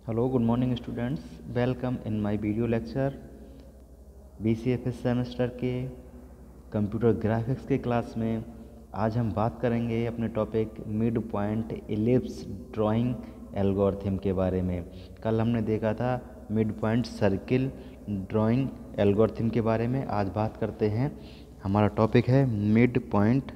Hello, good morning students. Welcome in my video lecture BCFS semester के computer graphics के class में। आज हम बात करेंगे अपने topic mid point ellipse drawing algorithm के बारे में। कल हमने देखा था mid point circle drawing algorithm के बारे में। आज बात करते हैं, हमारा टॉपिक है mid point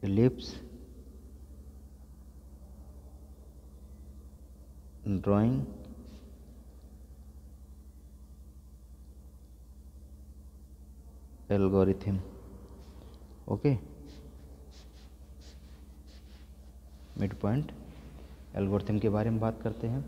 ellipse drawing algorithm. Okay, mid point algorithm के बारे में बात करते हैं।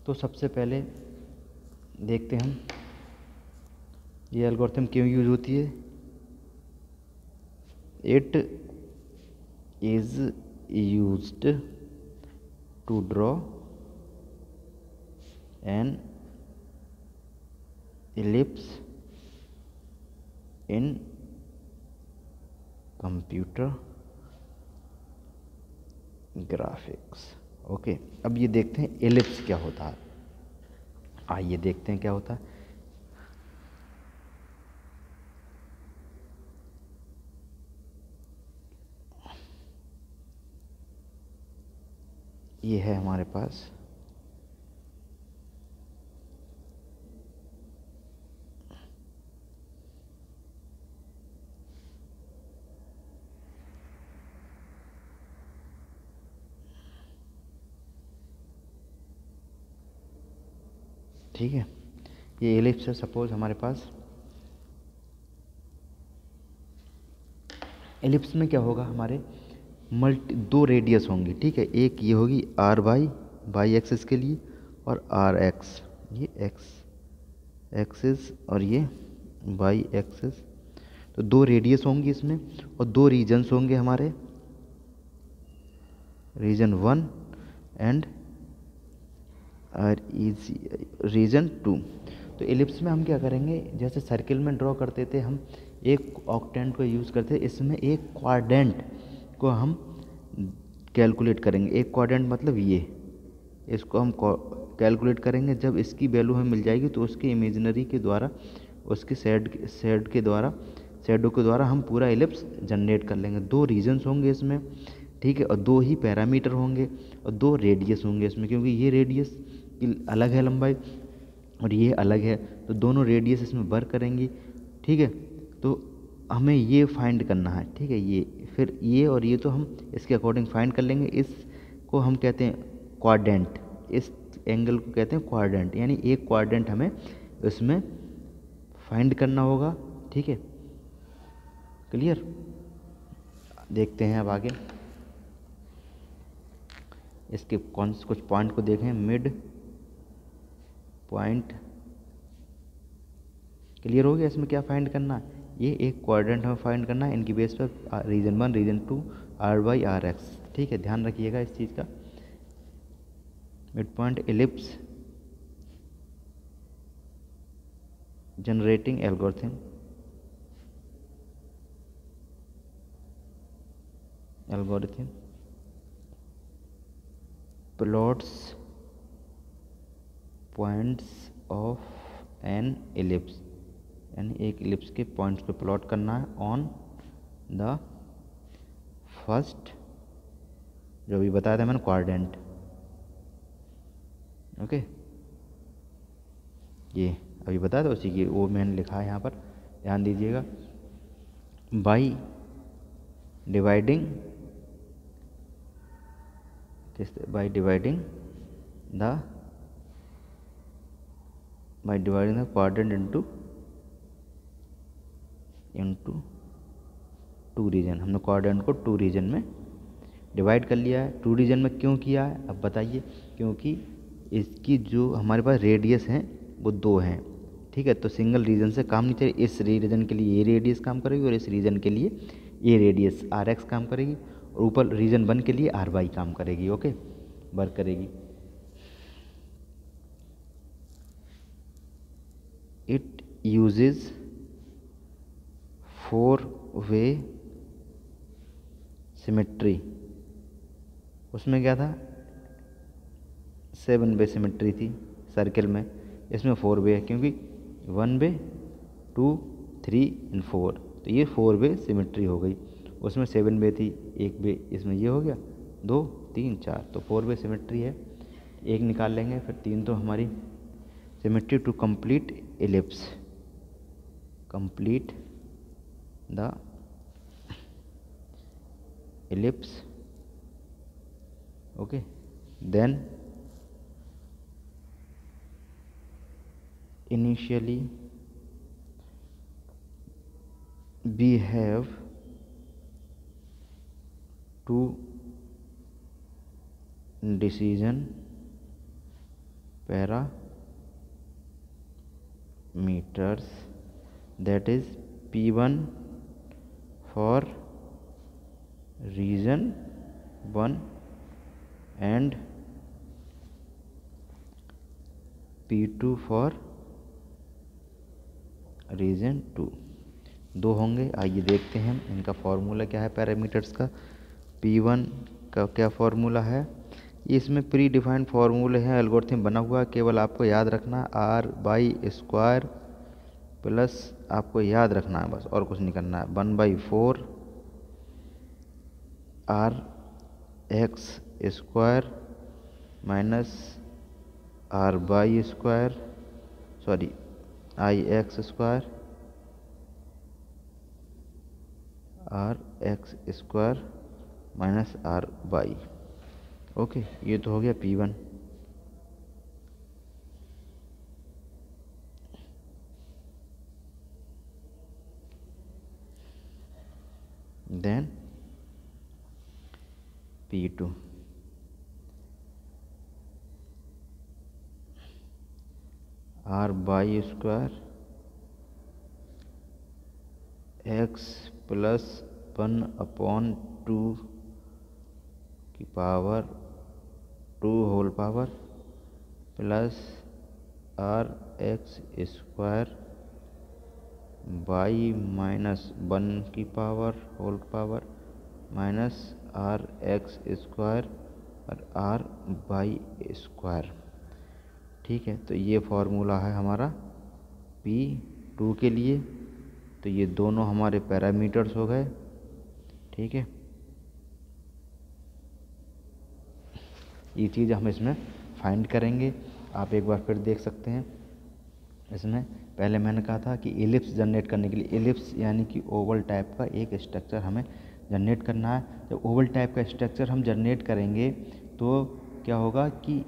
तो सबसे पहले देखते हैं हम ये एल्गोरिथम क्यों यूज होती है। It is used to draw an ellipse in computer graphics। Okay, अब ये देखते हैं एलिप्स क्या होता है। आइए देखते हैं क्या होता है। ये है हमारे पास ठीक है, ये एलिप्स है। सपोज हमारे पास एलिप्स में क्या होगा, हमारे दो रेडियस होंगी। ठीक है, एक ये होगी आर वाई एक्सिस के लिए और आर एक्स, ये एक्स एक्सिस और ये वाई एक्सिस। तो दो रेडियस होंगी इसमें और दो रीजन्स होंगे हमारे, रीजन 1 एंड रीजन 2। तो एलिप्स में हम क्या करेंगे, जैसे सर्किल में ड्रॉ करते थे हम एक ऑक्टेंट को यूज़ करते थे, इसमें एक क्वाड्रेंट को हम कैलकुलेट करेंगे। एक क्वाड्रेंट मतलब ये, इसको हम कैलकुलेट करेंगे। जब इसकी वैल्यू हमें मिल जाएगी तो उसके इमेजिनरी के द्वारा, उसके शेडो के द्वारा हम पूरा एलिप्स जनरेट कर लेंगे। दो रीजन्स होंगे इसमें, ठीक है, और दो ही पैरामीटर होंगे और दो रेडियस होंगे इसमें, क्योंकि ये रेडियस की अलग है लंबाई और ये अलग है, तो दोनों रेडियस इसमें वर्क करेंगी। ठीक है, तो हमें ये फाइंड करना है। ठीक है, ये फिर ये और ये तो हम इसके अकॉर्डिंग फाइंड कर लेंगे। इसको हम कहते हैं क्वाड्रेंट, इस एंगल को कहते हैं क्वाड्रेंट, यानी एक क्वाड्रेंट हमें इसमें फाइंड करना होगा। ठीक है, क्लियर। देखते हैं अब आगे इसके कुछ पॉइंट को देखें। मिड पॉइंट क्लियर हो गया, इसमें क्या फाइंड करना है, ये एक क्वाड्रेंट हमें फाइंड करना है। इनकी बेस पर region 1 region 2 R Y R X. ठीक है, ध्यान रखिएगा इस चीज़ का। Mid point ellipse generating algorithm plots points of an ellipse, यानी एक इलिप्स के पॉइंट्स पे प्लॉट करना है ऑन द फर्स्ट, जो भी बताया था मैंने, क्वाड्रेंट। ओके, ये अभी बताया था उसी की वो मैंने लिखा है यहाँ पर, ध्यान दीजिएगा। By dividing the quadrant into two region. हमने क्वाड्रेंट को टू रीजन में डिवाइड कर लिया है। टू रीजन में क्यों किया है, अब बताइए। क्योंकि इसकी जो हमारे पास रेडियस हैं वो दो हैं। ठीक है, तो सिंगल रीजन से काम नहीं चलेगा। इस रीजन के लिए ये रेडियस काम करेगी और इस रीजन के लिए ये रेडियस आर एक्स काम करेगी, और ऊपर रीजन 1 के लिए आर वाई काम करेगी। ओके, वर्क करेगी। It uses 4 वे सिमेट्री, उसमें क्या था 7 वे सिमेट्री थी सर्किल में, इसमें 4 वे है क्योंकि 1 वे 2 3 एंड 4, तो ये 4 वे सिमेट्री हो गई। उसमें 7 वे थी, 1 वे, इसमें ये हो गया 2 3 4, तो 4 वे सिमेट्री है, एक निकाल लेंगे, फिर 3 तो हमारी symmetry to complete ellipse, complete the ellipse, okay. Then initially we have two decision parameters, that is P1 for region 1 and P2 for reason 2, दो होंगे। आइए देखते हैं इनका फॉर्मूला क्या है पैरामीटर्स का। P1 का क्या फॉर्मूला है, ये इसमें प्री डिफाइंड फार्मूले हैं, एल्गोरिथम बना हुआ है, केवल आपको याद रखना R/² प्लस आपको याद रखना है बस, और कुछ नहीं करना है, 1/4 RX² minus R/² sorry IX² RX² minus R/, okay. ये तो हो गया P1। Then P2 R/² x plus 1/2 की power 2 whole power plus RX² y minus 1 की power whole power minus RX² और R/², ठीक है। तो ये फॉर्मूला है हमारा P2 के लिए, तो ये दोनों हमारे पैरामीटर्स हो गए, ठीक है। ये चीज़ हम इसमें फाइंड करेंगे, आप एक बार फिर देख सकते हैं। इसमें पहले मैंने कहा था कि एलिप्स जनरेट करने के लिए, एलिप्स यानी कि ओवल टाइप का एक स्ट्रक्चर हमें जनरेट करना है। जब ओवल टाइप का स्ट्रक्चर हम जनरेट करेंगे तो क्या होगा कि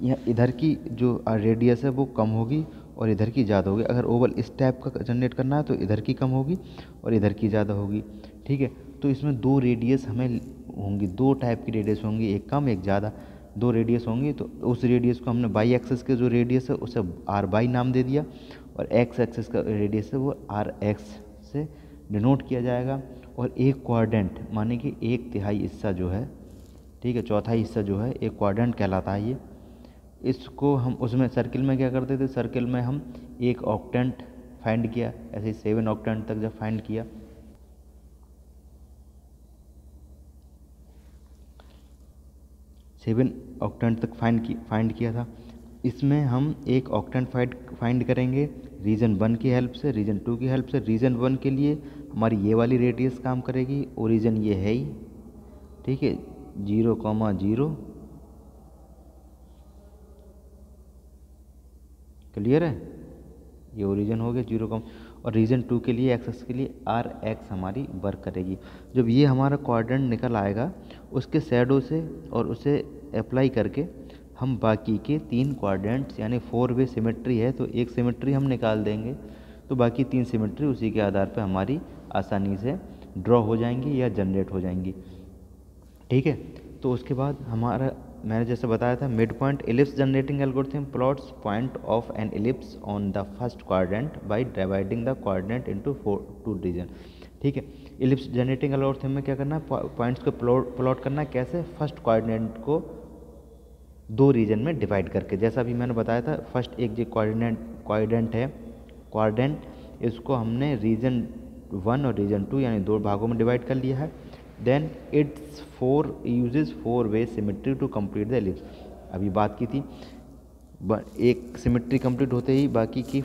यह इधर की जो रेडियस है वो कम होगी और इधर की ज़्यादा होगी। अगर ओवल इस टाइप का जनरेट करना है तो इधर की कम होगी और इधर की ज़्यादा होगी, ठीक है। तो इसमें दो रेडियस हमें होंगी, दो टाइप की रेडियस होंगी, एक कम एक ज़्यादा, दो रेडियस होंगी। तो उस रेडियस को हमने बाई एक्सिस के जो रेडियस है उसे R/, नाम दे दिया, और एक्स एक्सिस का रेडियस है वो RX से डिनोट किया जाएगा। और एक क्वाड्रेंट माने कि 1/3 हिस्सा जो है, ठीक है, चौथाई हिस्सा जो है एक क्वाड्रेंट कहलाता है ये। इसको हम उसमें सर्किल में क्या करते थे, सर्किल में हम एक ऑक्टेंट फाइंड किया, ऐसे ही 7 ऑक्टेंट तक जब फाइंड किया, 7 ऑक्टेंट तक फाइंड किया था। इसमें हम एक ऑक्टेंट फाइंड करेंगे रीजन 1 की हेल्प से, रीजन 2 की हेल्प से। रीजन 1 के लिए हमारी ये वाली रेडियस काम करेगी, ओरिजिन ये है ही, ठीक है, 0,0, क्लियर है, ये ओरिजिन हो गया 0, और रीजन 2 के लिए एक्सेस के लिए RX हमारी वर्क करेगी। जब ये हमारा क्वाड्रेंट निकल आएगा उसके शैडो से और उसे अप्लाई करके हम बाकी के 3 क्वाड्रेंट्स यानी 4 वे सिमेट्री है तो एक सिमेट्री हम निकाल देंगे, तो बाकी 3 सिमेट्री उसी के आधार पर हमारी आसानी से ड्रॉ हो जाएंगी या जनरेट हो जाएंगी, ठीक है। तो उसके बाद हमारा, मैंने जैसे बताया था, mid point ellipse generating algorithm plots point of an ellipse on the first quadrant by dividing the quadrant into 2 region, ठीक है। एलिप्स जनरेटिंग एल्गोरिथम में क्या करना है, पॉइंट्स को प्लॉट करना है, कैसे, फर्स्ट क्वाड्रेंट को 2 रीजन में डिवाइड करके। जैसा अभी मैंने बताया था, फर्स्ट एक जो क्वाड्रेंट है, क्वाड्रेंट इसको हमने रीजन 1 और रीजन 2 यानी 2 भागों में डिवाइड कर लिया है। Then it's 4 uses 4 way symmetry to complete the ellipse. अभी बात की थी एक सिमेट्री कंप्लीट होते ही बाकी की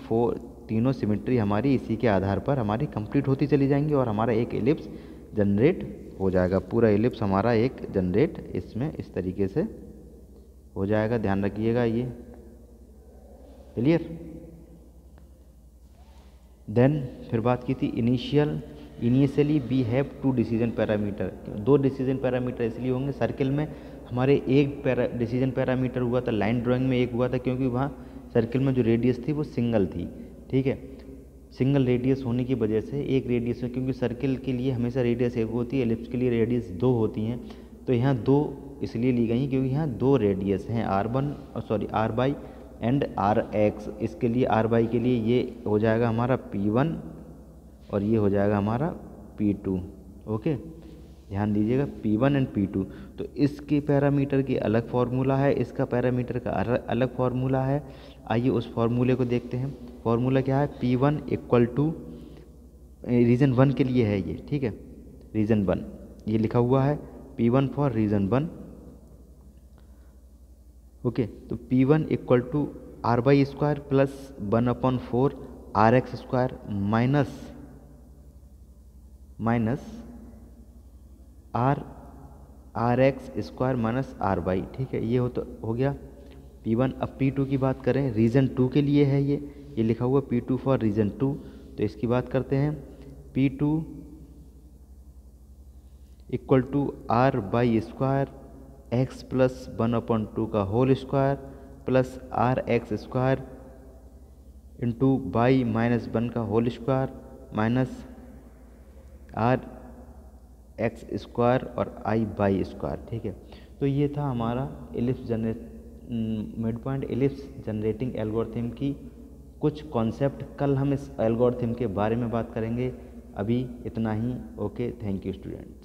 तीनों सिमेट्री हमारी इसी के आधार पर हमारी कंप्लीट होती चली जाएंगी और हमारा एक एलिप्स जनरेट हो जाएगा। पूरा एलिप्स हमारा एक जनरेट इसमें इस तरीके से हो जाएगा, ध्यान रखिएगा ये क्लियर। देन फिर बात की थी initially we have 2 decision parameter. 2 decision parameter इसलिए होंगे, सर्किल में हमारे एक डिसीजन पैरामीटर हुआ था, लाइन ड्राइंग में एक हुआ था क्योंकि वहाँ सर्किल में जो रेडियस थी वो सिंगल थी, ठीक है। सिंगल रेडियस होने की वजह से एक रेडियस में, क्योंकि सर्किल के लिए हमेशा रेडियस एक होती है, एलिप्स के लिए रेडियस 2 होती हैं, तो यहाँ 2 इसलिए ली गई क्योंकि यहाँ 2 रेडियस हैं R Y and R X. इसके लिए आर बाई के लिए ये हो जाएगा हमारा P1 और ये हो जाएगा हमारा P2। ओके, ध्यान दीजिएगा P1 एंड P2। तो इसके पैरामीटर की अलग फार्मूला है, इसका पैरामीटर का अलग फार्मूला है। आइए उस फार्मूले को देखते हैं। फार्मूला क्या है? P1 इक्वल टू रीजन 1 के लिए है ये, ठीक है, रीजन 1 ये लिखा हुआ है, P1 फॉर रीजन 1। ओके, तो P1 equal to R Y square plus 1/4 R X square minus R X square minus R Y, ठीक है, ये हो गया P1। अब P2 की बात करें, रीजन 2 के लिए है ये लिखा हुआ P2 फॉर रीजन 2। तो इसकी बात करते हैं, P2 equal to R Y square X plus 1/2 का whole square plus R X square into Y minus 1 का whole square minus R X square और आई बाई स्क्वायर, ठीक है। तो ये था हमारा mid point ellipse generating algorithm की कुछ कॉन्सेप्ट। कल हम इस एल्गोरिथम के बारे में बात करेंगे। अभी इतना ही। Okay, thank you student.